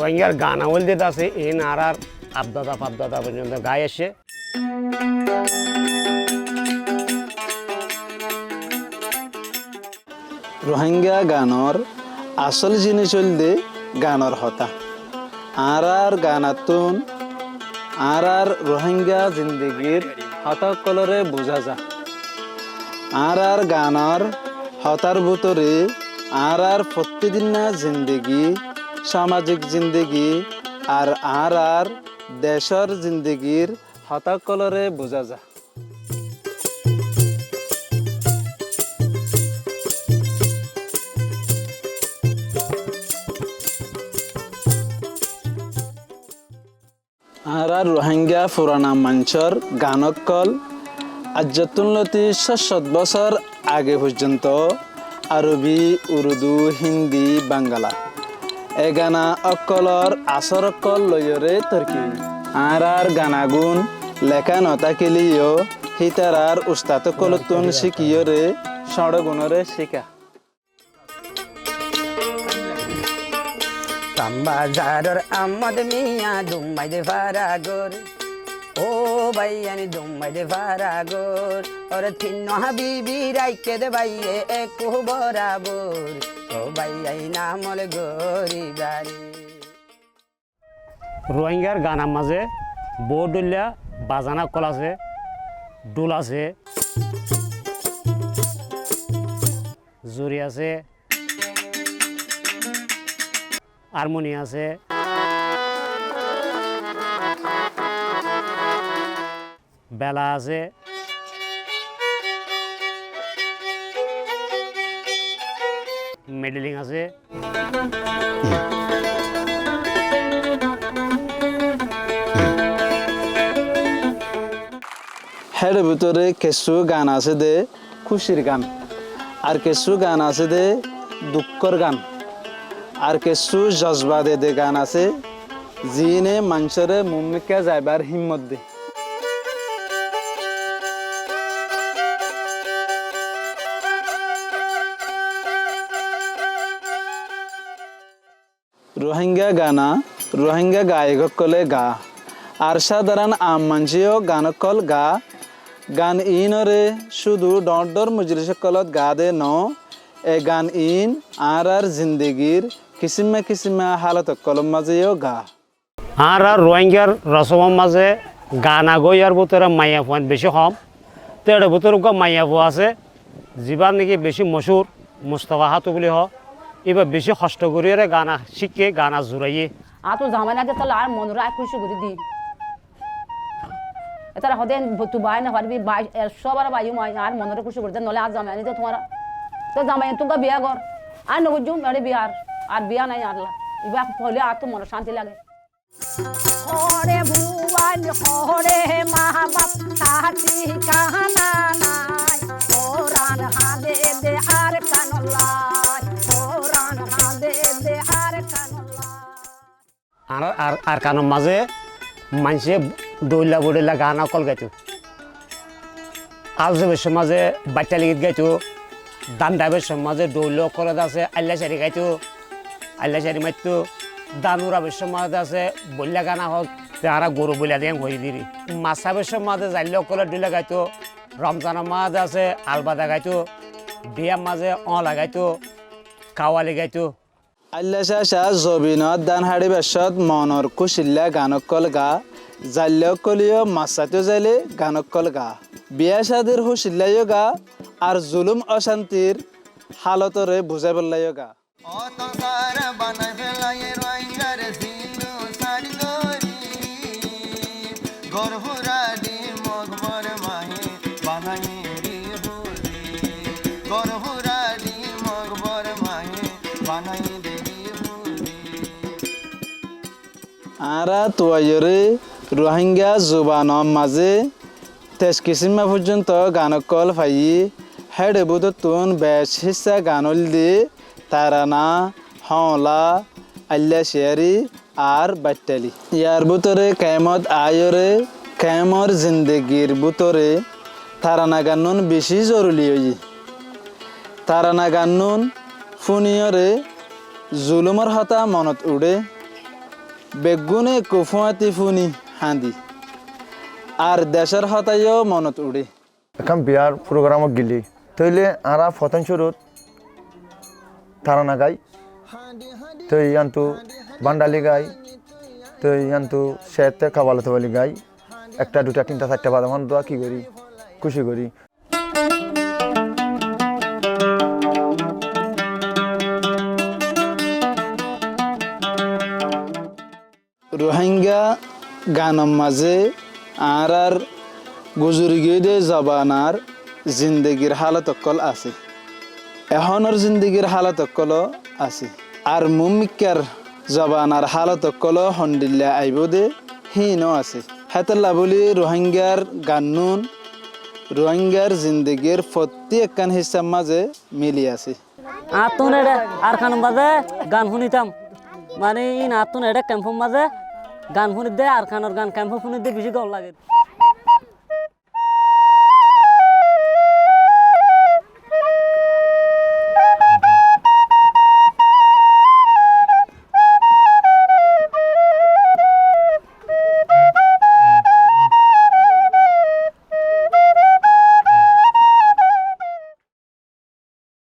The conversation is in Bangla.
রোহিঙ্গার গান আমল যেটা আছে এই নারার আবদাদা ফাবদাদা পর্যন্ত গায়ে আসে। রোহিঙ্গা গানর আসল জিনিস হলদে গানর হতা আর গানাতুন আর রোহিঙ্গা জিন্দগির হতা কলরে বোঝা যা আর গানর হতার ভিতরে আর প্রতিদিন না জিন্দগি সামাজিক জিন্দগি আর দেশর জিন্দগির হতা কলরে বোঝা যা। আর রোহিঙ্গা পুরানা মঞ্চর গানকল আজ্জাতুল্লতি ৭০ বছর আগে পর্যন্ত আরবি উর্দু হিন্দি বাংলা এ গানা অকলর আসর অকল লয়রে তর্কি আর গানাগুন লেখা নতাকিলিও হিতারার উস্তাদ কলতুন শিকিয়রে সড়গুণরে শিকা। বাজারের আমদ মিয়া দুম্বাই দে ফারাগর ও ভাইয়ানি দুম্বাই দে ফারাগর ওরে তিন হাবিবি রাইকে দে ভাইয়ে এক বরাবর ও ভাইয়াই নামল গরিবারি। রোহিঙ্গার গানার মাঝে বউ ডুলিয়া বাজানা কল আছে, ডোল আছে, জুরি আছে, হারমোনি আছে, বেলা আছে, মেডেলিং আছে। হের ভিতরে কিছু গান আছে দে খুশির গান আর কিছু গান আছে দে দুঃখর গান আর কিছু জজবা দে গান আছে যিনে মানুষের মুম্মিকা যাইবার হিম্মত দে। রোহিঙ্গা গানা রোহিঙ্গা গায়কসকলে গা আর সাধারণ আম মানুষেও গানকল গা গান ইনরে শুধু ডর মজলিসকলত গা দে ন এ গান ইন আর জিন্দগির কিসিমা হালত কলম মাঝেও গা। আর রোহিঙ্গার রসমের মাঝে গানা গইয়ার ভিতরে মাইয়া ফুয়ান বেশি কম তো এর ভিতরে মাইয়া ফুয়া আছে যিবার নাকি বেশি মশুর মুস্তফা হাতু বুলি হ এবার বেশি কষ্ট করিয়ে গানা শিখে গানা জোরাইয়ে তো জামানাকে তাহলে আর মনরা খুশি করে দিই এটা হদেন তু বাই না পারবি বাই সবার বাইও মাই আর মনরে খুশি করে দেন নলে আর জামাই তো তোমার তো জামাই তুমকা বিয়া কর আর নগুজুম আরে বিয়ার আর বিয়া নাই আরলা ইবা হলে আর তো মন শান্তি লাগে। ওরে ভুয়ান ওরে মা বাপ সাথী কাহানা নাই ওরান হাদে দে আর কানলাই ওরান হাদে দে আর কানলাই আর কানের মাঝে মানুষে দৌলা বড়িলা গানা কল গাইতো আলজবের সমাজে বাচ্চা গীত গাইতো দান ডাইবের সমাজে দৌল কলেজ আছে আল্লা শাড়ি গাইতো আল্লা শাড়ি মারতো দানুরাবের সমাজে আছে বললা গানা হোক তারা গরু বইলা দিয়ে হয়ে দিরি মাসাবের সমাজে জাইল কলে ডুলে গাইতো রমজানের মাঝে আছে আলবাদা গাইতো বিয়ার মাঝে লাগাইতো কাওয়ালি গাইতো। আল্লা শাহ জবিনত দান হাড়ি বেশত মনর কুশিল্লা গানকল গা জাল্য কলিও মাসাতেও যাইলে গানকল গা বিয়া শাদির হুশিল্লাইও গা আর জুলুম অশান্তির হালতরে বুঝাই বললাইও গা। আরা তোয়াইরে রোহিঙ্গা জুবানৰ মাঝে 23 কিসিমা পর্যন্ত গানকল ফাই হেডে বুদতুন বেশ হিসা গানল দি তারানা হলা আল্লা শেয়ারি আর বাট্টালি ইয়ার ভিতরে কেমত আয়রে কেমর জিন্দগির ভিতরে তারানা গানুন বেশি জরুরি হই তারানা গানুন ফুনিয়রে জুলুমর হতা মনত উড়ে বেগুনে কুফুয়াতি ফুনি হাঁদি আর দেশের হতাইও মনত উড়ে এখন বিয়ার প্রোগ্রামত গেলি তইলে আরা ফতন শুরুত তারানা গাই তই ইয়ান্তু বান্ডালি গাই তই ইয়ান্তু সেতে খাবালাতে বলি গাই একটা দুটা তিনটা চারটা বাদামান দোয়া কি করি খুশি করি রোহিঙ্গা গানের মাঝে আর গুজুরিগিদে জবানার জিন্দগির হালত অকল আছে এখনের জিন্দগির হালত অকল আছে আর মুমিকার জবানার হালত অকল হন্দিল্লা আইব দে হিনও আছে হেতল্লা বলি রোহিঙ্গার গানুন রোহিঙ্গার জিন্দগির প্রত্যেক হিসাব মাঝে মিলি আছে আতুন এডে আর খান মাঝে গান শুনিতাম মানে ইন আতুন এডে ক্যাম্পের মাঝে গান শুনি দে আর খানোর গান ক্যাম্প শুনি দে বেশি গল লাগে